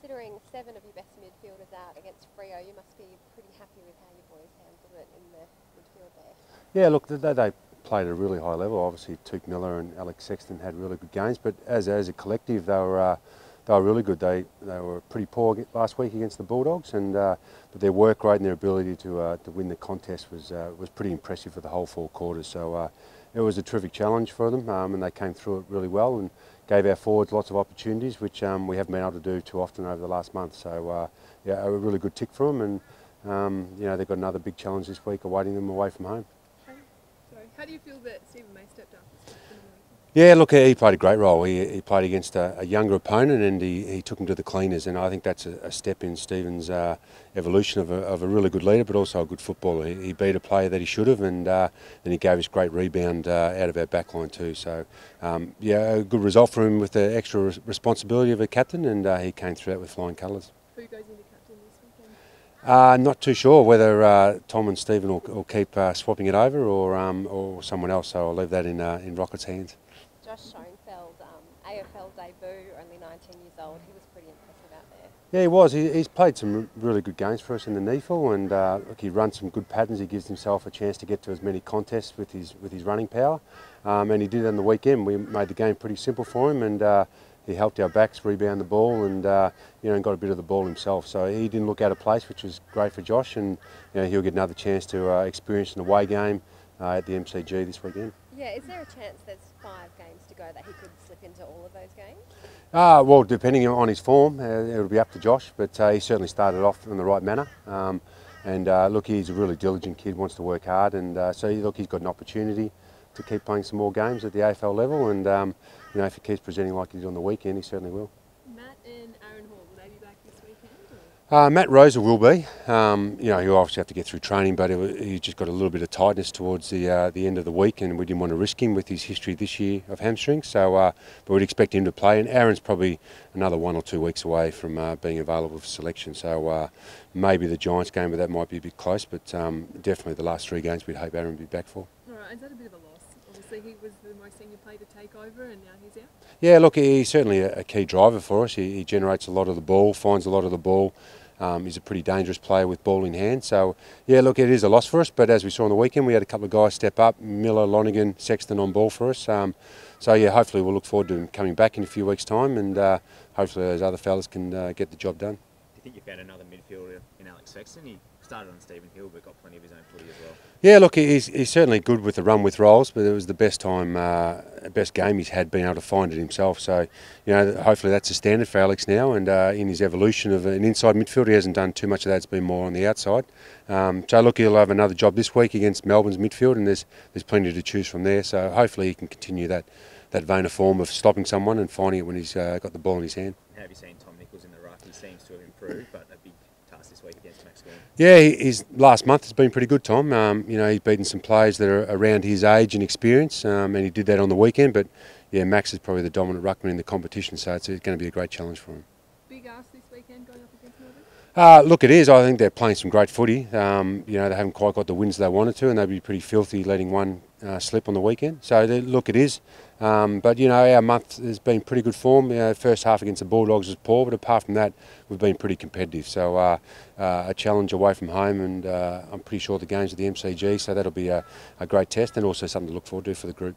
considering 7 of your best midfielders out against Freo, you must be pretty happy with how your boys handled it in the midfield there. Yeah, look, they played at a really high level. Obviously, Tuke Miller and Alex Sexton had really good games, but as a collective, they were really good. They were pretty poor last week against the Bulldogs, and but their work rate and their ability to win the contest was pretty impressive for the whole 4 quarters. So it was a terrific challenge for them, and they came through it really well and gave our forwards lots of opportunities, which we haven't been able to do too often over the last month. So yeah, a really good tick for them, and you know, they've got another big challenge this week awaiting them away from home. How do you feel that Stephen May stepped up? Yeah, look, he played a great role. He played against a younger opponent, and he took him to the cleaners, and I think that's a step in Stephen's evolution of a really good leader, but also a good footballer. He beat a player that he should have, and then he gave us great rebound out of our backline too. So yeah, a good result for him with the extra responsibility of a captain, and he came through that with flying colours. Who goes into captain this weekend? Not too sure whether Tom and Stephen will keep swapping it over or someone else, so I'll leave that in Rocket's hands. Josh Schoenfeld, AFL debut, only 19 years old. He was pretty impressive out there. Yeah, he was. He's played some really good games for us in the NEFL, and look, he runs some good patterns. He gives himself a chance to get to as many contests with his running power, and he did that on the weekend. We made the game pretty simple for him, and he helped our backs rebound the ball, and you know, and got a bit of the ball himself. So he didn't look out of place, which was great for Josh, and you know, he'll get another chance to experience an away game at the MCG this weekend. Yeah, is there a chance there's 5 games to go that he could slip into all of those games? Well, depending on his form, it'll be up to Josh, but he certainly started off in the right manner. And look, he's a really diligent kid, wants to work hard, and so look, he's got an opportunity to keep playing some more games at the AFL level, and you know, if he keeps presenting like he did on the weekend, he certainly will. Matt and Aaron Hall, will they be back this weekend? Matt Rosa will be. You know, he'll obviously have to get through training, but he just got a little bit of tightness towards the end of the week, and we didn't want to risk him with his history this year of hamstrings. So, but we'd expect him to play. And Aaron's probably another 1 or 2 weeks away from being available for selection. So maybe the Giants game, but that might be a bit close. But definitely the last 3 games, we'd hope Aaron would be back for. All right, is that a bit of a loss? Obviously, he was the most senior player to take over, and now he's out. Yeah, look, he's certainly a key driver for us. He generates a lot of the ball, finds a lot of the ball. He's a pretty dangerous player with ball in hand. So, yeah, look, it is a loss for us. But as we saw on the weekend, we had a couple of guys step up, Miller, Lonergan, Sexton on ball for us. So, yeah, hopefully we'll look forward to him coming back in a few weeks' time, and hopefully those other fellas can get the job done. Do you think you found another midfielder in Alex Sexton? He started on Stephen Hill, but got plenty of his own footy as well. Yeah, look, he's certainly good with the run with rolls, but it was the best game he's had being able to find it himself. So, you know, hopefully that's a standard for Alex now, and in his evolution of an inside midfielder, he hasn't done too much of that. It's been more on the outside. So, look, he'll have another job this week against Melbourne's midfield, and there's plenty to choose from there. So, hopefully he can continue that vein of form of stopping someone and finding it when he's got the ball in his hand. How have you seen Tom Nichols in the ruck? He seems to have improved, but a big task this week against Max Gorn. Yeah, his last month has been pretty good, Tom. You know, he's beaten some players that are around his age and experience, and he did that on the weekend. But yeah, Max is probably the dominant ruckman in the competition, so it's going to be a great challenge for him. Big ask this weekend going up against Melbourne? Look, it is. I think they're playing some great footy. You know, they haven't quite got the wins they wanted to, and they'd be pretty filthy letting one slip on the weekend. So look, it is. But you know, our month has been pretty good form. You know, first half against the Bulldogs was poor, but apart from that, we've been pretty competitive. So a challenge away from home, and I'm pretty sure the games at the MCG. So that'll be a great test, and also something to look forward to for the group.